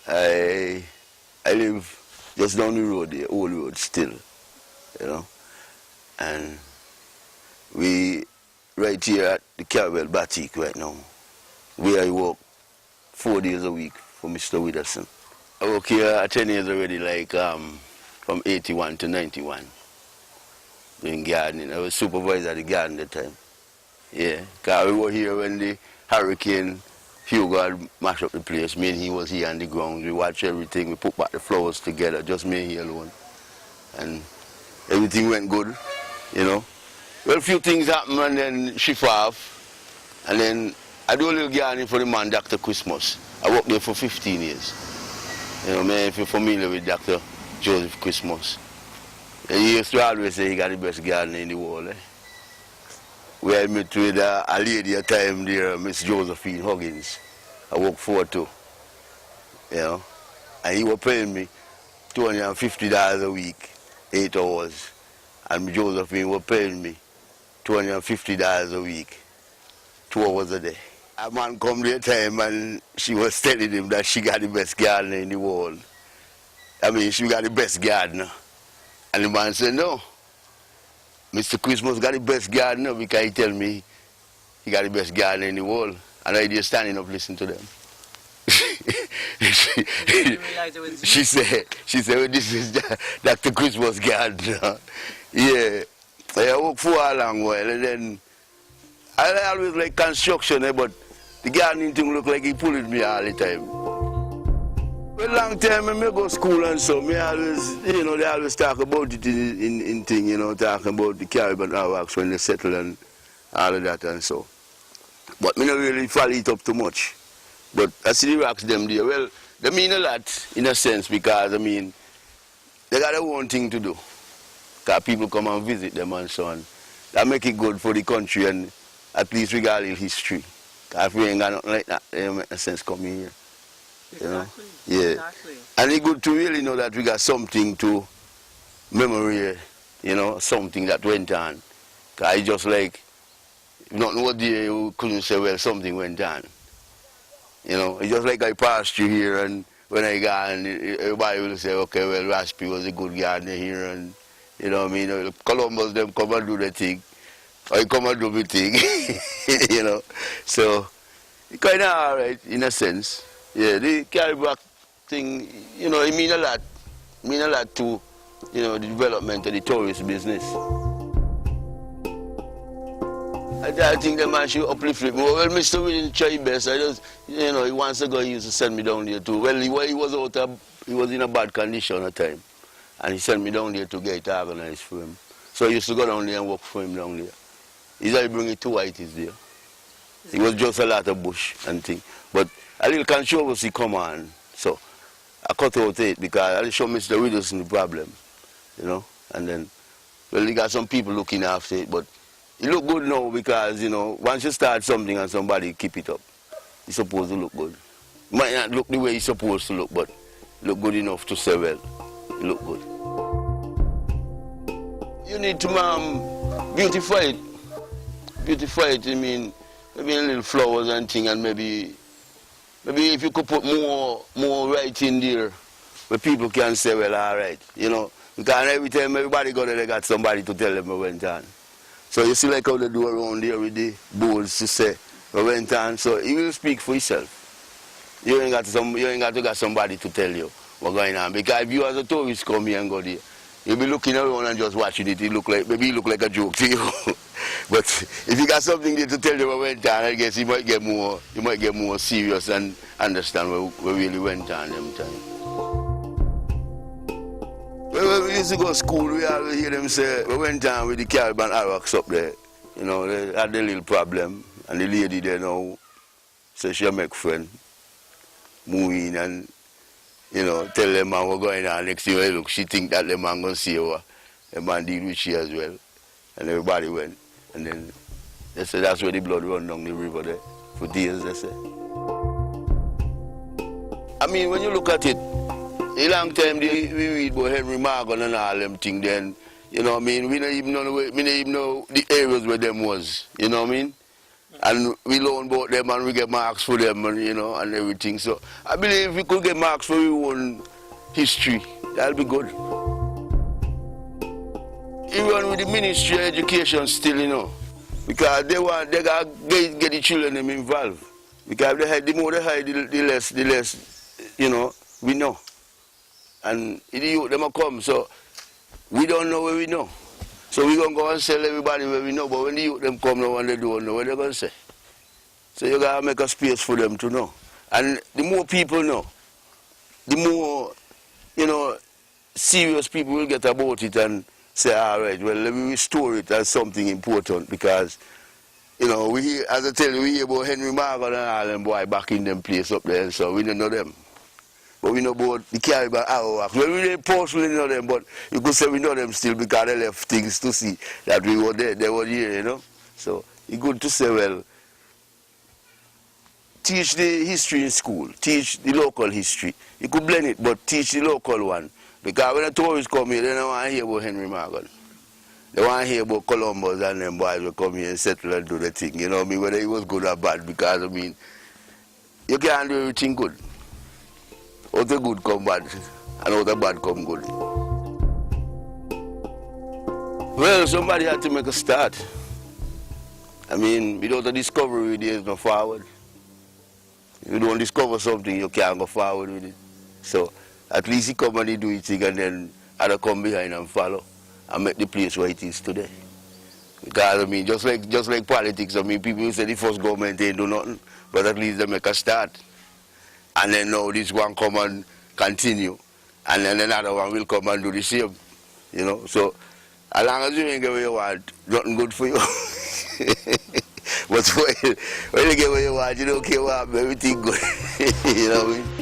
I live just down the road, the old road still, you know. And we right here at the Carib Batik right now, where I work 4 days a week for Mr. Winston. I work here 10 years already, like from 81 to 91, doing gardening. I was supervisor at the garden at the time. Yeah, because we were here when the hurricane Hugo had mashed up the place. Me and he was here on the ground. We watched everything. We put back the flowers together, just me and he alone. And everything went good, you know. Well, a few things happened and then shift off. And then I do a little gardening for the man, Dr. Christmas. I worked there for 15 years. You know, man, if you're familiar with Dr. Joseph Christmas. He used to always say he got the best garden in the world. Eh? We had met with a lady at the time there, Miss Josephine Huggins. I worked for her too. You know. And he was paying me $250 a week, 8 hours. And Josephine was paying me $250 a week, 2 hours a day. A man come there time and she was telling him that she got the best gardener in the world. I mean, she got the best gardener. And the man said, no, Mr. Christmas got the best gardener because he tell me he got the best gardener in the world. And I just standing up listening to them. She said, well, this is Dr. Christmas gardener. Yeah, I worked for a long while and then I always like construction, but the gardening thing look like he pulling me all the time. Well, long time I go to school and so, me always, you know, they always talk about it in thing, you know, talking about the Carib and Arawaks when they settle and all of that and so. But me not really follow it up too much. But I see the rocks them there. Well, they mean a lot in a sense because, I mean, they got their own thing to do. Because people come and visit them and so on. That make it good for the country and at least we got a little history. Because if we ain't got nothing like that, it don't make no sense coming here. You know? Yeah. Exactly. And it's good to really know that we got something to memory, you know, something that went on. Because it's just like, if nothing was there, you couldn't say, well, something went on. You know, it's just like I passed you here and when I got and everybody will say, okay, well, Raspi was a good gardener here and, you know what I mean, Columbus, them come and do the thing. I come and do my thing, you know. So, it's kind of all right, in a sense. Yeah, the Carib thing, you know, it mean a lot. It mean a lot to, you know, the development of the tourist business. I think the man should uplift it more. Well, Mr. William try best. I just, you know, once ago he used to send me down there too. Well, he was in a bad condition at the time. And he sent me down there to get it organized for him. So I used to go down there and work for him down there. He's like bringing 2 whiteys there. It was just a lot of bush and thing. But a little controversy come on. So I cut out it because I show Mr. Winston the problem, you know. And then, well, he got some people looking after it, but it look good now because, you know, once you start something and somebody keep it up, it's supposed to look good. It might not look the way it's supposed to look, but look good enough to say, well, it look good. You need to beautify it. Beautify it, I mean, maybe a little flowers and thing, and maybe if you could put more right in there, where people can say, well, all right, you know, because every time everybody go there, they got somebody to tell them what went on. So you see like how they do around there with the boards to say what went on, so it will speak for itself. You ain't got to get somebody to tell you what's going on, because if you as a tourist come here and go there, you'll be looking around and just watching it, maybe it look like a joke to you. But if you got something there to tell you what went on, I guess you might get more serious and understand what really went on them time. When we used to go to school, we always hear them say, we went on with the Carib and Arawaks up there. You know, they had a little problem, and the lady there now says she'll make friend, move in and, you know, tell them man what's going on. Next thing, look, she think that the man going to see her. The man deal with she as well. And everybody went. And then they said that's where the blood run down the river there. For days, they say. I mean, when you look at it, a long time we read about Henry Morgan and all them things then, you know what I mean? We don't even know the areas where them was, you know what I mean? And we learn about them and we get marks for them and, you know, and everything. So I believe if we could get marks for our own history, that'll be good. Even with the Ministry of Education still, you know, because they got to get the children them involved. Because the more they hide, the less, you know, we know. And the youth them come, so we don't know where we know. So we're going to go and tell everybody where we know, but when the youth them come now and they don't know what they're going to say. So you got to make a space for them to know. And the more people know, the more, you know, serious people will get about it and say, all right, well, let me restore it as something important because, you know, we hear, as I tell you, we hear about Henry Morgan and all them boy back in them place up there, so we don't know them. But we know about the Carib and Arawak. Well, we didn't personally know them, but you could say we know them still because they left things to see that we were there, they were here, you know. So it's good to say, well, teach the history in school, teach the local history. You could blend it, but teach the local one. Because when the tourists come here, they don't want to hear about Henry Morgan. They want to hear about Columbus and them boys will come here and settle and do the thing, you know what I mean, whether it was good or bad, because, I mean, you can't do everything good. Out of good come bad, and out of bad come good. Well, somebody had to make a start. I mean, without a discovery, there is no forward. If you don't discover something, you can't go forward with it. So, at least he come and he do his thing, and then other come behind and follow, and make the place where it is today. Because, I mean, just like politics, I mean, people say the first government ain't do nothing, but at least they make a start. And then now this one come and continue. And then another one will come and do the same. You know, so as long as you ain't get what you want, nothing good for you. But when you get what you want, you don't care what, everything good. You know what I mean?